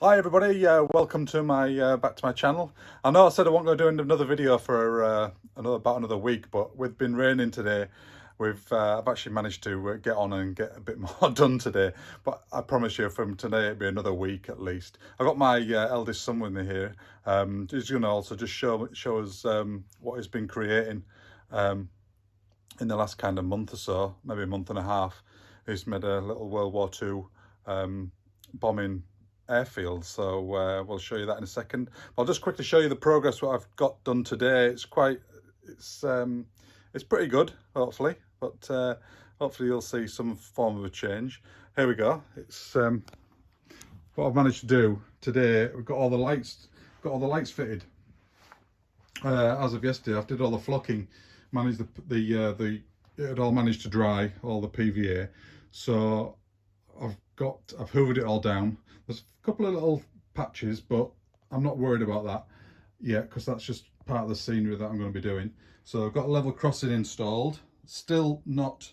Hi everybody, welcome to my back to my channel. I know I said I wasn't going to do another video for about another week, but with been raining today, I've actually managed to get on and get a bit more done today. But I promise you, from today it'll be another week at least. I've got my eldest son with me here. He's going to also just show us what he's been creating in the last kind of month or so, maybe a month and a half. He's made a little World War II bombing airfield, so we'll show you that in a second. I'll just quickly show you the progress what I've got done today. It's pretty good, hopefully, but hopefully you'll see some form of a change. Here we go. It's what I've managed to do today. We've got all the lights fitted as of yesterday. I did all the flocking, managed it had all managed to dry, all the PVA, so I've hoovered it all down. There's a couple of little patches, but I'm not worried about that yet because that's just part of the scenery that I'm going to be doing. So I've got a level crossing installed, still not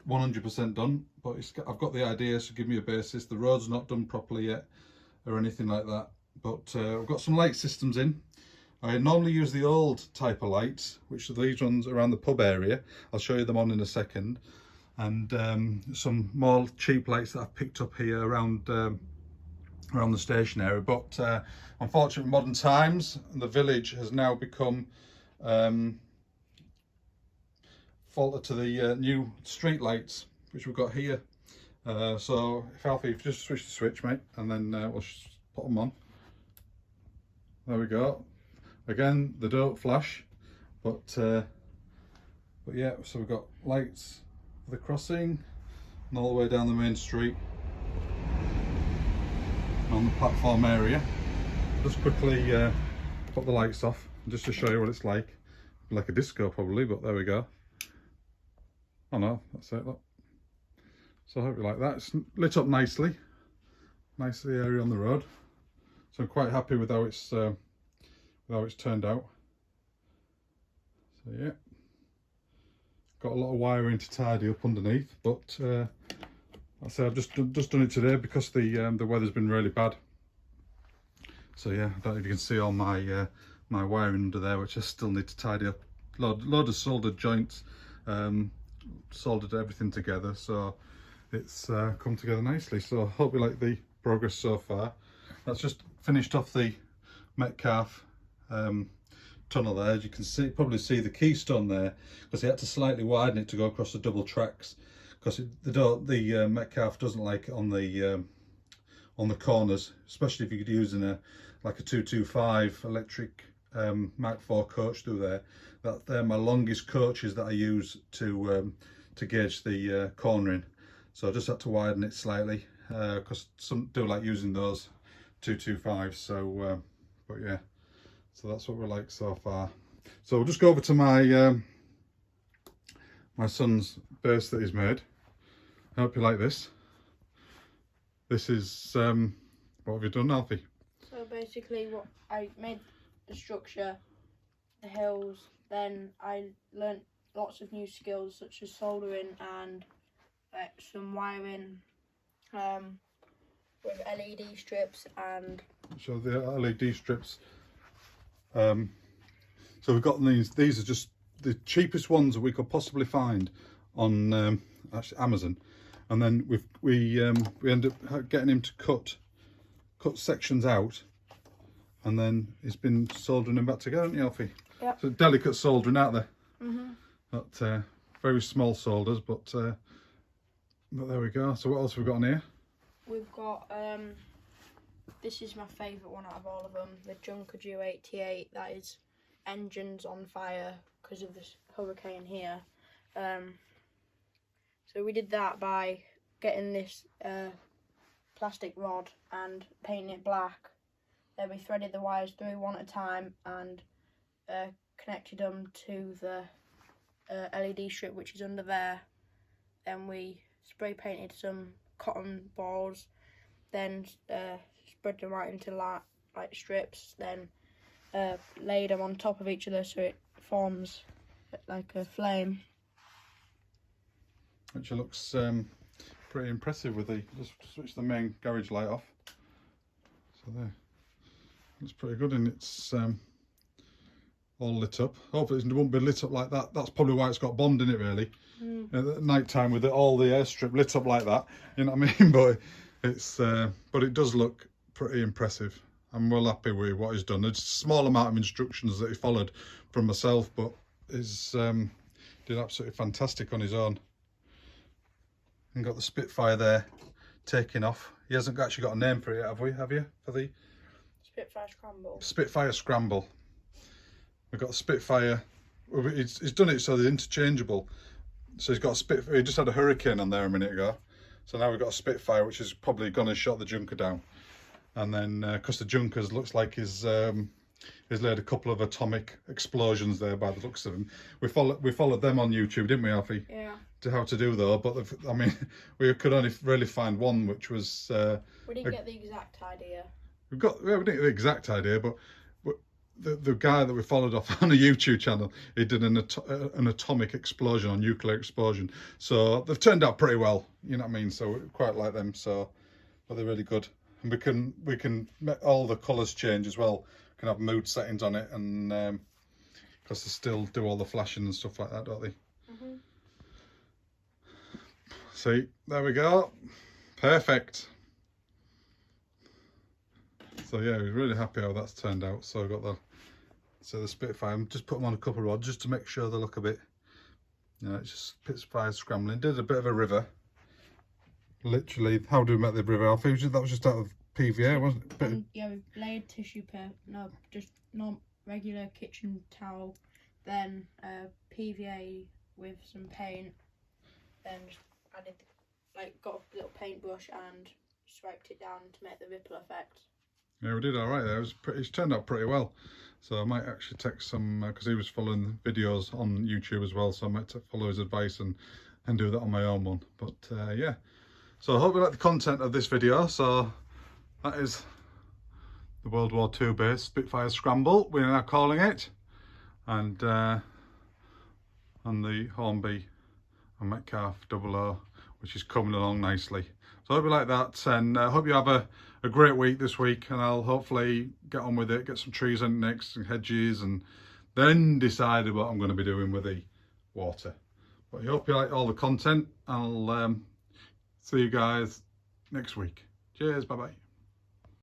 100% done, but I've got the idea, so give me a basis. The road's not done properly yet or anything like that, but I've got some light systems in. I normally use the old type of lights, which are these ones around the pub area. I'll show you them on in a second. And some more cheap lights that I've picked up here around the station area. But unfortunately, modern times, the village has now become faulted to the new street lights, which we've got here. So if Alfie, if you just switch the switch, mate, and then we'll put them on. There we go. Again, they don't flash, but yeah. So we've got lights for the crossing and all the way down the main street on the platform area. Just quickly put the lights off just to show you what it's like a disco probably, but there we go. Oh no, that's it, look. So I hope you like that. It's lit up nicely area on the road, so I'm quite happy with how it's turned out. So yeah, got a lot of wiring to tidy up underneath, but I say I've just done it today because the weather's been really bad. So yeah, I don't know if you can see all my my wiring under there, which I still need to tidy up. Load of soldered joints, soldered everything together, so it's come together nicely. So hope you like the progress so far. That's just finished off the Metcalfe tunnel there. As you can probably see the keystone there, because he had to slightly widen it to go across the double tracks, because the Metcalfe doesn't like it on the corners, especially if you're using like a 225 electric Mark IV coach through there. They're my longest coaches that I use to gauge the cornering. So I just had to widen it slightly because some do like using those 225s. So but yeah, so that's what we're like so far. So we'll just go over to my my son's base that he's made. I hope you like this. This is what have you done, Alfie? So basically, what I made the structure, the hills. Then I learnt lots of new skills such as soldering and some wiring with LED strips and. So the LED strips. So we've got these. These are just the cheapest ones that we could possibly find on actually Amazon, and then we end up getting him to cut sections out, and then he's been soldering them back together, hasn't he, Alfie? Yep. So delicate soldering out there. Mhm. But very small solders, but there we go. So what else have we got on here? We've got this is my favourite one out of all of them, the Junker Ju-88. That is engines on fire because of this hurricane here. So we did that by getting this plastic rod and painting it black. Then we threaded the wires through one at a time and connected them to the LED strip which is under there. Then we spray painted some cotton balls, then spread them right into light strips, then laid them on top of each other so it forms like a flame. Which looks pretty impressive with the, just switch the main garage light off. So there, looks pretty good, and it's all lit up. Hopefully it won't be lit up like that. That's probably why it's got Bond in it, really. At night time with all the airstrip lit up like that, you know what I mean? But it's but it does look pretty impressive. I'm well happy with what he's done. There's a small amount of instructions that he followed from myself, but he's did absolutely fantastic on his own. And got the Spitfire there taking off. He hasn't actually got a name for it yet, have you? For the Spitfire Scramble. Spitfire Scramble. We've got a Spitfire. He's done it so they're interchangeable. So he's got a Spitfire. He just had a Hurricane on there a minute ago. So now we've got a Spitfire, which is probably going to shut the Junker down. And then, because the Junkers looks like he's laid a couple of atomic explosions there by the looks of him. We followed them on YouTube, didn't we, Alfie? Yeah. To how to do though, but I mean, we could only really find one, which was. We didn't get the exact idea. We didn't get the exact idea, but the guy that we followed off on a YouTube channel, he did an atomic explosion, or nuclear explosion. So they've turned out pretty well, you know what I mean? So we quite like them. So, but they're really good, and we can make all the colours change as well. We can have mood settings on it, and because they still do all the flashing and stuff like that, don't they? See, there we go, perfect. So yeah, we're really happy how that's turned out. So I've got the Spitfire. I'm just put them on a couple of rods just to make sure they look a bit, you know, it's just Spitfire scrambling. Did a bit of a river. Literally, how do we make the river, Alfie? That was just out of PVA, wasn't it? Yeah, we laid tissue paper. No, just not regular kitchen towel. Then PVA with some paint. Then just added, got a little paintbrush and swiped it down to make the ripple effect. Yeah, we did all right there. It's turned out pretty well. So I might actually take some, because he was following videos on YouTube as well, so I might follow his advice and do that on my own one. But yeah, so I hope you like the content of this video. So that is the World War II base Spitfire Scramble, we're now calling it, and the Hornby and Metcalf 00, which is coming along nicely. So I hope you like that, and I hope you have a great week this week, and I'll hopefully get on with it, get some trees in next and hedges, and then decide what I'm going to be doing with the water. But I hope you like all the content. I'll see you guys next week. Cheers, bye bye.